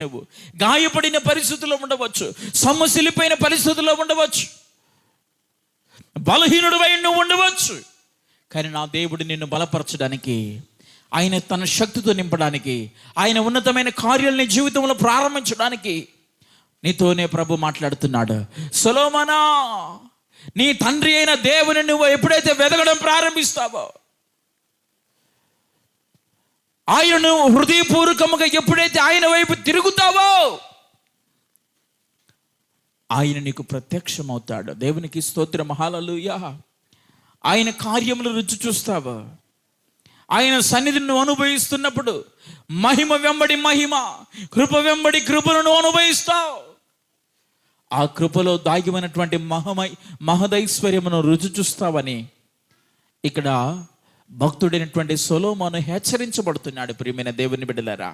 నువ్వు గాయపడిన పరిస్థితుల్లో ఉండవచ్చు, సొమ్మసిల్లిపోయిన పరిస్థితుల్లో ఉండవచ్చు, బలహీనుడివై నువ్వు ఉండవచ్చు. కానీ నా దేవుడు నిన్ను బలపరచడానికి, ఆయన తన శక్తితో నింపడానికి, ఆయన ఉన్నతమైన కార్యాలని జీవితంలో ప్రారంభించడానికి నీతోనే ప్రభు మాట్లాడుతున్నాడు. సొలొమోనా, నీ తండ్రి అయిన దేవుని నువ్వు ఎప్పుడైతే వెతకడం ప్రారంభిస్తావో, ఆయనను హృదయపూర్వకముగా ఎప్పుడైతే ఆయన వైపు తిరుగుతావో, ఆయన నీకు ప్రత్యక్షమవుతాడు. దేవునికి స్తోత్రం, హల్లెలూయా. ఆయన కార్యములు రుచి చూస్తావా? ఆయన సన్నిధిని నువ్వు అనుభవిస్తున్నప్పుడు మహిమ వెంబడి మహిమ, కృప వెంబడి కృపను అనుభవిస్తావు. ఆ కృపలో దాగినటువంటి మహదైశ్వర్యమును రుచి చూస్తావని ఇక్కడ భక్తుడైనటువంటి సొలొమోను హెచ్చరించబడుతున్నాడు. ప్రియమైన దేవుని బిడ్డలారా,